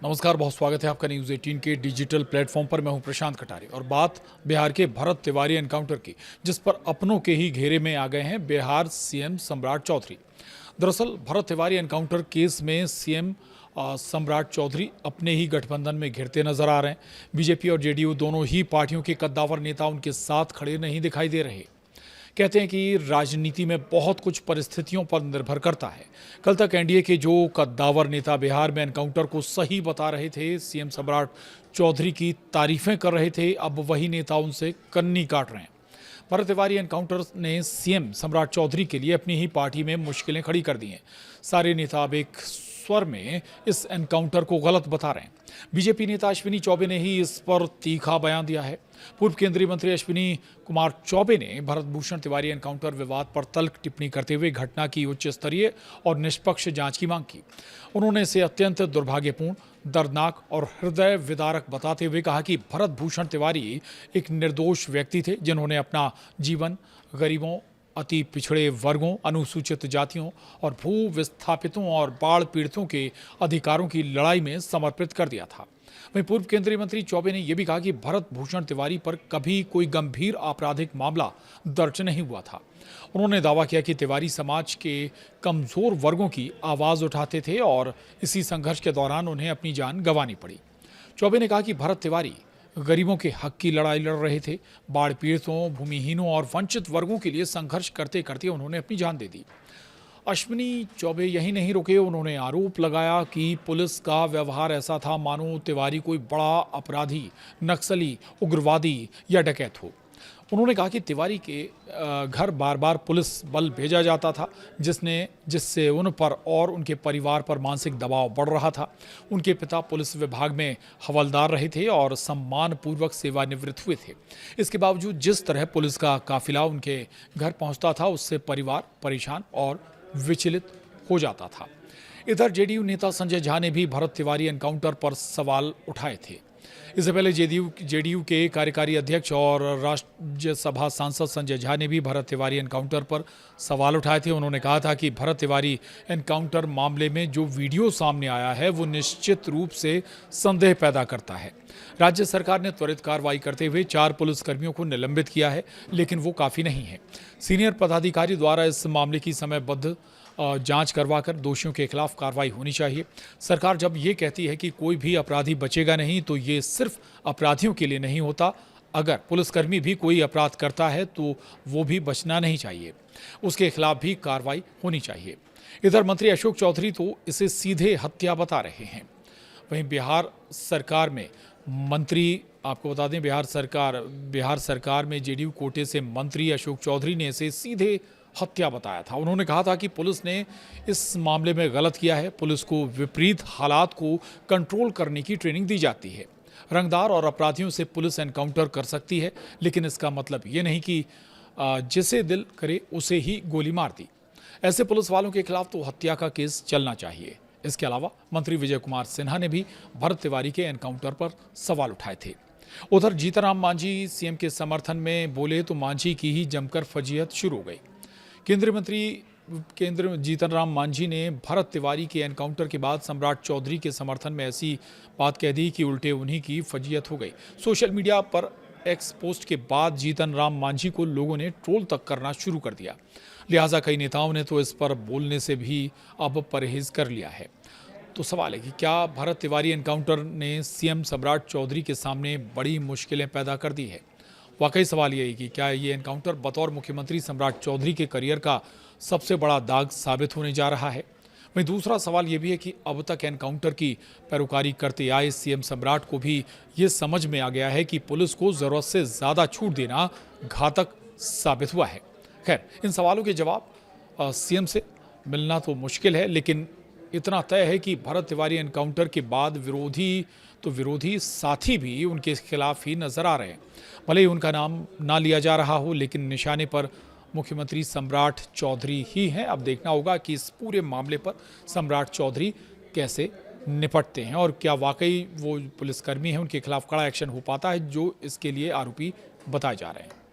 नमस्कार, बहुत स्वागत है आपका न्यूज़ 18 के डिजिटल प्लेटफॉर्म पर। मैं हूं प्रशांत कटारे और बात बिहार के भरत तिवारी एनकाउंटर की, जिस पर अपनों के ही घेरे में आ गए हैं बिहार सीएम सम्राट चौधरी। दरअसल भरत तिवारी एनकाउंटर केस में सीएम सम्राट चौधरी अपने ही गठबंधन में घिरते नजर आ रहे हैं। बीजेपी और जेडीयू दोनों ही पार्टियों के कद्दावर नेता उनके साथ खड़े नहीं दिखाई दे रहे। कहते हैं कि राजनीति में बहुत कुछ परिस्थितियों पर निर्भर करता है। कल तक एनडीए के जो कद्दावर नेता बिहार में एनकाउंटर को सही बता रहे थे, सीएम सम्राट चौधरी की तारीफें कर रहे थे, अब वही नेता उनसे कन्नी काट रहे हैं। भरत तिवारी एनकाउंटर ने सीएम सम्राट चौधरी के लिए अपनी ही पार्टी में मुश्किलें खड़ी कर दी हैं। सारे नेता अब एक स्वर में इस एनकाउंटर को गलत बता रहे हैं। बीजेपी नेता अश्विनी चौबे ने ही इस पर तीखा बयान दिया है। पूर्व केंद्रीय मंत्री अश्विनी कुमार चौबे ने भरत भूषण तिवारी एनकाउंटर विवाद पर तल्ख टिप्पणी करते हुए घटना की उच्च स्तरीय और निष्पक्ष जांच की मांग की। उन्होंने इसे अत्यंत दुर्भाग्यपूर्ण, दर्दनाक और हृदय विदारक बताते हुए कहा कि भरत भूषण तिवारी एक निर्दोष व्यक्ति थे, जिन्होंने अपना जीवन गरीबों, अति पिछड़े वर्गों, अनुसूचित जातियों और भू विस्थापितों और बाढ़ पीड़ितों के अधिकारों की लड़ाई में समर्पित कर दिया था। वहीं पूर्व केंद्रीय मंत्री चौबे ने यह भी कहा कि भरत भूषण तिवारी पर कभी कोई गंभीर आपराधिक मामला दर्ज नहीं हुआ था। उन्होंने दावा किया कि तिवारी समाज के कमजोर वर्गों की आवाज उठाते थे और इसी संघर्ष के दौरान उन्हें अपनी जान गंवानी पड़ी। चौबे ने कहा कि भरत तिवारी गरीबों के हक की लड़ाई लड़ रहे थे। बाढ़ पीड़ितों, भूमिहीनों और वंचित वर्गों के लिए संघर्ष करते करते उन्होंने अपनी जान दे दी। अश्विनी चौबे यही नहीं रुके, उन्होंने आरोप लगाया कि पुलिस का व्यवहार ऐसा था मानो तिवारी कोई बड़ा अपराधी, नक्सली, उग्रवादी या डकैत हो। उन्होंने कहा कि तिवारी के घर बार बार पुलिस बल भेजा जाता था, जिससे उन पर और उनके परिवार पर मानसिक दबाव बढ़ रहा था। उनके पिता पुलिस विभाग में हवलदार रहे थे और सम्मानपूर्वक सेवानिवृत्त हुए थे। इसके बावजूद जिस तरह पुलिस का काफिला उनके घर पहुंचता था, उससे परिवार परेशान और विचलित हो जाता था। इधर जेडीयू नेता संजय झा ने भी भरत तिवारी एनकाउंटर पर सवाल उठाए थे। इससे पहले जेडीयू के कार्यकारी अध्यक्ष और राज्यसभा सांसद संजय झा ने भी भरत तिवारी एनकाउंटर पर सवाल उठाए थे। उन्होंने कहा था कि भरत तिवारी एनकाउंटर मामले में जो वीडियो सामने आया है, वो निश्चित रूप से संदेह पैदा करता है। राज्य सरकार ने त्वरित कार्रवाई करते हुए 4 पुलिसकर्मियों को निलंबित किया है, लेकिन वो काफी नहीं है। सीनियर पदाधिकारी द्वारा इस मामले की समयबद्ध जांच करवाकर दोषियों के खिलाफ कार्रवाई होनी चाहिए। सरकार जब ये कहती है कि कोई भी अपराधी बचेगा नहीं, तो ये सिर्फ अपराधियों के लिए नहीं होता। अगर पुलिसकर्मी भी कोई अपराध करता है तो वो भी बचना नहीं चाहिए, उसके खिलाफ भी कार्रवाई होनी चाहिए। इधर मंत्री अशोक चौधरी तो इसे सीधे हत्या बता रहे हैं। वहीं बिहार सरकार में मंत्री, आपको बता दें, बिहार सरकार में जेडीयू कोटे से मंत्री अशोक चौधरी ने इसे सीधे हत्या बताया था। उन्होंने कहा था कि पुलिस ने इस मामले में गलत किया है। पुलिस को विपरीत हालात को कंट्रोल करने की ट्रेनिंग दी जाती है। रंगदार और अपराधियों से पुलिस एनकाउंटर कर सकती है, लेकिन इसका मतलब ये नहीं कि जिसे दिल करे उसे ही गोली मार दी। ऐसे पुलिस वालों के खिलाफ तो हत्या का केस चलना चाहिए। इसके अलावा मंत्री विजय कुमार सिन्हा ने भी भरत तिवारी के एनकाउंटर पर सवाल उठाए थे। उधर जीतनराम मांझी सीएम के समर्थन में बोले तो मांझी की ही जमकर फजीहत शुरू हो गई। केंद्रीय मंत्री जीतनराम मांझी ने भरत तिवारी के एनकाउंटर के बाद सम्राट चौधरी के समर्थन में ऐसी बात कह दी कि उल्टे उन्हीं की फजीहत हो गई। सोशल मीडिया पर एक्स पोस्ट के बाद जीतनराम मांझी को लोगों ने ट्रोल तक करना शुरू कर दिया। लिहाजा कई नेताओं ने तो इस पर बोलने से भी अब परहेज कर लिया है। तो सवाल है कि क्या भरत तिवारी एनकाउंटर ने सीएम सम्राट चौधरी के सामने बड़ी मुश्किलें पैदा कर दी है? वाकई सवाल यही कि क्या ये एनकाउंटर बतौर मुख्यमंत्री सम्राट चौधरी के करियर का सबसे बड़ा दाग साबित होने जा रहा है? वहीं दूसरा सवाल ये भी है कि अब तक एनकाउंटर की पैरोकारी करते आए सीएम सम्राट को भी ये समझ में आ गया है कि पुलिस को ज़रूरत से ज़्यादा छूट देना घातक साबित हुआ है। खैर, इन सवालों के जवाब सीएम से मिलना तो मुश्किल है, लेकिन इतना तय है कि भरत तिवारी एनकाउंटर के बाद विरोधी साथी भी उनके खिलाफ ही नजर आ रहे हैं। भले ही उनका नाम ना लिया जा रहा हो, लेकिन निशाने पर मुख्यमंत्री सम्राट चौधरी ही हैं। अब देखना होगा कि इस पूरे मामले पर सम्राट चौधरी कैसे निपटते हैं और क्या वाकई वो पुलिसकर्मी हैं, उनके खिलाफ कड़ा एक्शन हो पाता है जो इसके लिए आरोपी बताए जा रहे हैं।